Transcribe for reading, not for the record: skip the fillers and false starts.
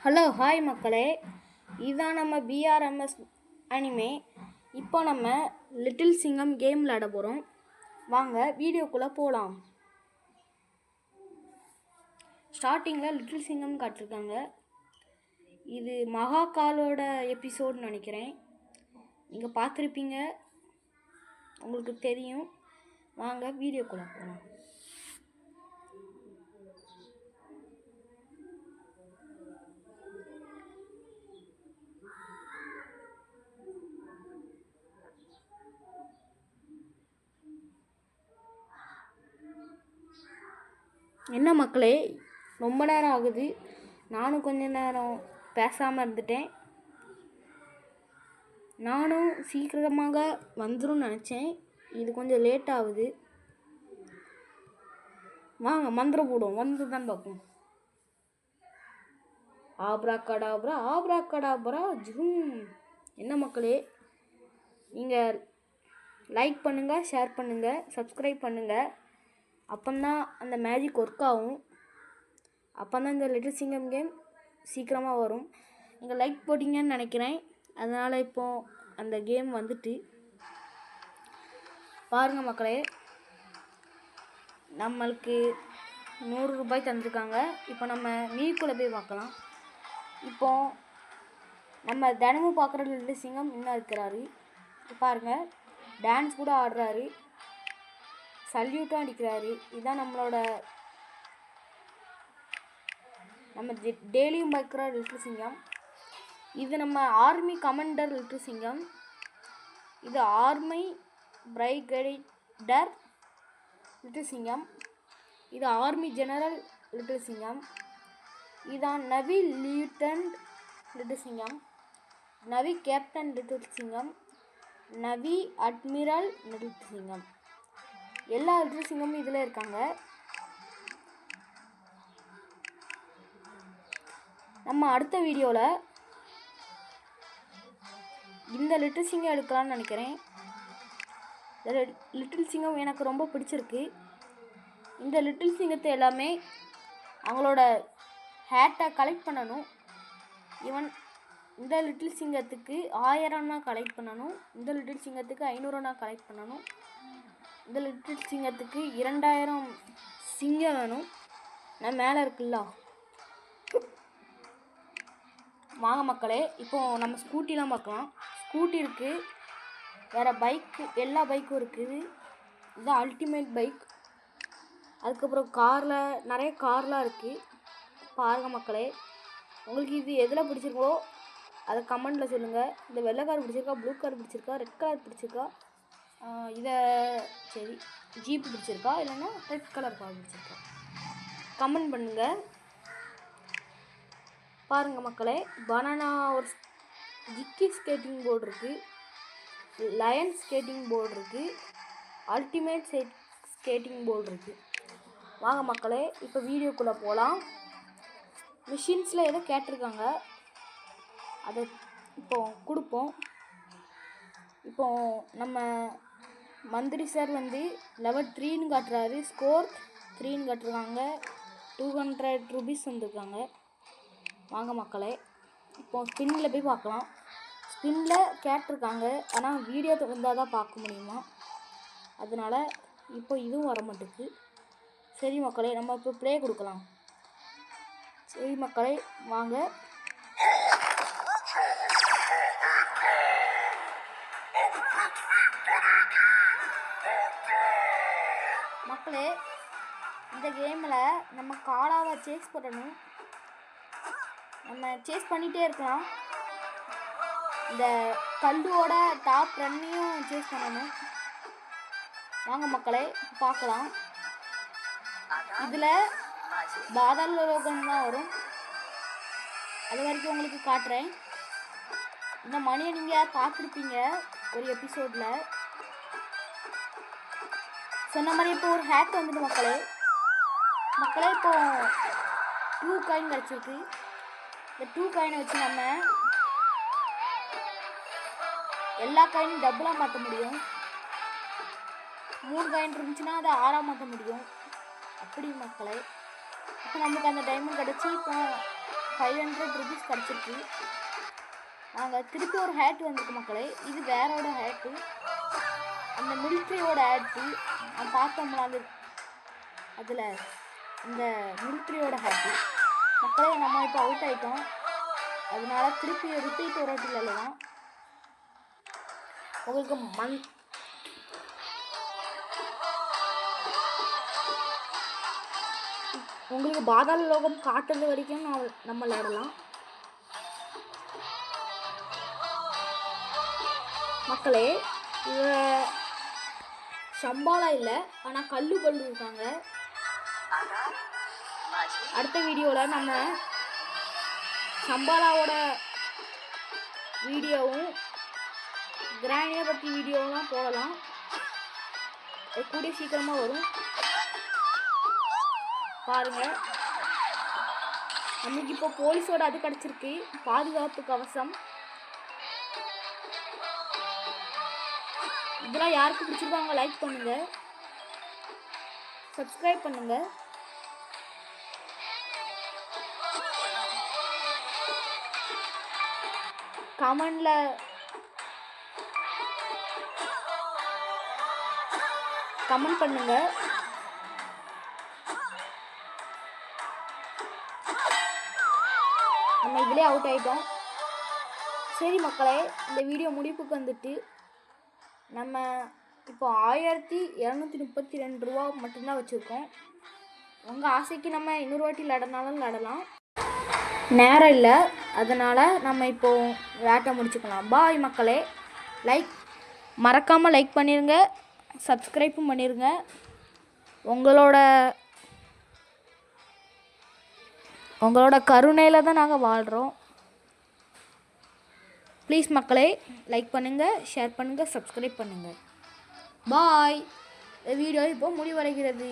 Hello hi மக்களே, இதுதான் நம்ம பிஆர்எம்எஸ் அனிமே. இப்போ நம்ம லிட்டில் சிங்கம் கேம் விளையாட போகிறோம். வாங்க வீடியோக்குள்ளே போகலாம். ஸ்டார்டிங்கில் லிட்டில் சிங்கம் காட்டிருக்காங்க. இது மகாகாலோட எபிசோடுன்னு நினைக்கிறேன். நீங்கள் பார்த்துருப்பீங்க, உங்களுக்கு தெரியும். வாங்க வீடியோக்குள்ளே போகலாம். என்ன மக்களே, ரொம்ப நேரம் ஆகுது. நானும் கொஞ்ச நேரம் பேசாமல் இருந்துட்டேன். நானும் சீக்கிரமாக வந்துடும் நினச்சேன். இது கொஞ்சம் லேட் ஆகுது. வாங்க மந்திரம் போடுவோம், வந்து தான் பார்ப்போம். ஆப்ரா கடாப்ரா ஆப்ரா கடாப்ரா ஜூம். என்ன மக்களே, நீங்கள் லைக் பண்ணுங்கள், ஷேர் பண்ணுங்கள், சப்ஸ்கிரைப் பண்ணுங்கள். அப்போந்தான் அந்த மேஜிக் ஒர்க் ஆகும். அப்போந்தான் இந்த லிட்டில் சிங்கம் கேம் சீக்கிரமாக வரும். நீங்கள் லைக் போட்டிங்கன்னு நினைக்கிறேன். அதனால் இப்போது அந்த கேம் வந்துட்டு பாருங்கள் மக்களே, நம்மளுக்கு 100 ரூபாய் தந்துருக்காங்க. இப்போ நம்ம மீக்குள்ளே போய் பார்க்கலாம். இப்போது நம்ம தினமும் பார்க்குற லிட்டில் சிங்கம் இன்னும் இருக்கிறாரு. பாருங்கள், டான்ஸ் கூட ஆடுறாரு, சல்யூட்டும் அடிக்கிறாரு. இதுதான் நம்ம டெய்லியும் பார்க்குற லிட்டில் சிங்கம். இது நம்ம ஆர்மி கமாண்டர் லிட்டில் சிங்கம். இது ஆர்மி பிரைகேடர் லிட்டில் சிங்கம். இது ஆர்மி ஜெனரல் லிட்டில் சிங்கம். இதான் நவி லியூட்டன்ட் லிட்டில் சிங்கம், நவி கேப்டன் லிட்டில் சிங்கம், நவி அட்மிரல் லிட்டில் சிங்கம். எல்லா லிட்டில் சிங்கமும் இதில் இருக்காங்க. நம்ம அடுத்த வீடியோவில் இந்த லிட்டில் சிங்கம் எடுக்கலாம்னு நினைக்கிறேன். லிட்டில் சிங்கம் எனக்கு ரொம்ப பிடிச்சிருக்கு. இந்த லிட்டில் சிங்கத்தை எல்லாமே அவங்களோட ஹேட்டை கலெக்ட் பண்ணணும். இந்த லிட்டில் சிங்கத்துக்கு 1000 கலெக்ட் பண்ணணும். இந்த லிட்டில் சிங்கத்துக்கு 500 கலெக்ட் பண்ணணும். இந்த லிட்டில் சிங்கத்துக்கு 2000 சிங்கம் வேணும். நான் மேலே இருக்குல்ல. வாங்க மக்களே, இப்போது நம்ம ஸ்கூட்டிலாம் பார்க்கலாம். ஸ்கூட்டி இருக்குது, வேறு பைக்கு, எல்லா பைக்கும் இருக்குது. இது அல்டிமேட் பைக். அதுக்கப்புறம் நிறைய கார்லாம் இருக்குது. பாருங்க மக்களே, உங்களுக்கு இது எதில் பிடிச்சிருக்கோ அதை கமெண்டில் சொல்லுங்கள். இந்த வெள்ளை கார் பிடிச்சிருக்கா, ப்ளூ கார் பிடிச்சிருக்கா, ரெட் கலர் பிடிச்சிருக்கா, சரி ஜீப்பு பிடிச்சிருக்கா, இல்லைன்னா ரெட் கலர் கார் பிடிச்சிருக்கா, கமெண்ட் பண்ணுங்கள். பாருங்கள் மக்களே, பனானா ஒரு ஜிக்கி ஸ்கேட்டிங் போர்டு இருக்குது, லயன் ஸ்கேட்டிங் போர்டு இருக்குது, அல்டிமேட் ஸ்கேட்டிங் போர்டு இருக்குது. வாங்க மக்களே, இப்போ வீடியோக்குள்ளே போகலாம். மிஷின்ஸில் ஏதோ கேட்டிருக்காங்க, அதை இப்போ கொடுப்போம். இப்போ நம்ம மந்திரி சார் லெவல் 3ன்னு காட்டுறாரு, ஸ்கோர் 3ன்னு காட்டுருக்காங்க, 200 ரூபீஸ் வந்துருக்காங்க. வாங்க மக்களே, இப்போ ஸ்பின்னில் போய் பார்க்கலாம். ஸ்பின்னில் கேட்டிருக்காங்க, ஆனால் வீடியோ வந்தால் தான் பார்க்க முடியுமா, அதனால் இப்போ இதுவும் வர மாட்டேங்குது. சரி மக்களே, நம்ம இப்போ ப்ளே கொடுக்கலாம். சரி மக்களே, வாங்க. மக்களே, இந்த கேமில் நம்ம காலாவை சேஸ் பண்ணணும். நம்ம சேஸ் பண்ணிகிட்டே இருக்கலாம். இந்த கல்லோட டாப் ரன்னையும் சேஸ் பண்ணணும். வாங்க மக்களே, பார்க்கலாம். இதில் பாதாள லோகம் தான் வரும். அது வரைக்கும் உங்களுக்கு காட்டுறேன். இந்த மணியை நீங்கள் பார்த்துருப்பீங்க ஒரு எபிசோடில். சொன்ன மாதிரி இப்போ ஒரு ஹேக் வந்துட்டு மக்களே. இப்போ 2 காயின் கிடச்சிருக்கு. இந்த 2 காயினை வச்சு நம்ம எல்லா காயினும் டபுளாக மாற்ற முடியும். 3 காயின் இருந்துச்சுன்னா அதை 6ஆக மாற்ற முடியும். அப்படி மக்களே, இப்போ நமக்கு அந்த டைமண்ட் கிடச்சி இப்போ 500 ருபீஸ் கிடச்சிருக்கு. நாங்கள் திருப்பி ஒரு ஹேட் வந்திருக்கு மக்களே. இது வேறோட ஹேட்டு, அந்த மிலிட்ரியோட ஹேட்டு நான் பார்த்தோம்ல அது அதில் இந்த மிலிட்ரியோட ஹேட்டு. மக்களே நம்ம இப்போ அவுட் ஆகிட்டோம், அதனால திருப்பி ரிப்பீட் ஒரு வாட்டியில் தான் உங்களுக்கு உங்களுக்கு பாதாள லோகம் காட்டுறது வரைக்கும் நம்ம விளையாடலாம் மக்களே. இவ சம்பாலா இல்லை, ஆனால் கல்லு இருக்காங்க. அடுத்த வீடியோவில் நம்ம சம்பாலாவோட வீடியோவும் கிராணியை பற்றி வீடியோலாம் போடலாம். கூடிய சீக்கிரமாக வரும் பாருங்கள். நமக்கு இப்போ போலீஸோட அது கிடச்சிருக்கு, பாதுகாப்பு கவசம். இதெல்லாம் யாருக்கு பிடிச்சிருக்காங்க லைக் பண்ணுங்கள், சப்ஸ்கிரைப் பண்ணுங்கள். கமெண்ட் பண்ணுங்க. நம்ம இதிலே அவுட் ஆகிட்டோம். சரி மக்களே, இந்த வீடியோ முடிப்புக்கு வந்துட்டு நம்ம இப்போ 1232 ரூபா மட்டும்தான் வச்சுருக்கோம். உங்கள் ஆசைக்கு நம்ம இன்னொரு வாட்டி விளையாடனாலும் விளையாடலாம். நேரம் இல்லை, அதனால் நம்ம இப்போது விளையாட்டை முடிச்சுக்கலாம். பாய் மக்களே. மறக்காமல் லைக் பண்ணிடுங்க, சப்ஸ்கிரைப்பும் பண்ணிடுங்க. உங்களோட கருணையில் தான் நாங்கள் வாழ்கிறோம். ப்ளீஸ் மக்களே, லைக் பண்ணுங்கள், ஷேர் பண்ணுங்கள், சப்ஸ்கிரைப் பண்ணுங்கள். பாய். இந்த வீடியோ இப்போ முடிவடைகிறது.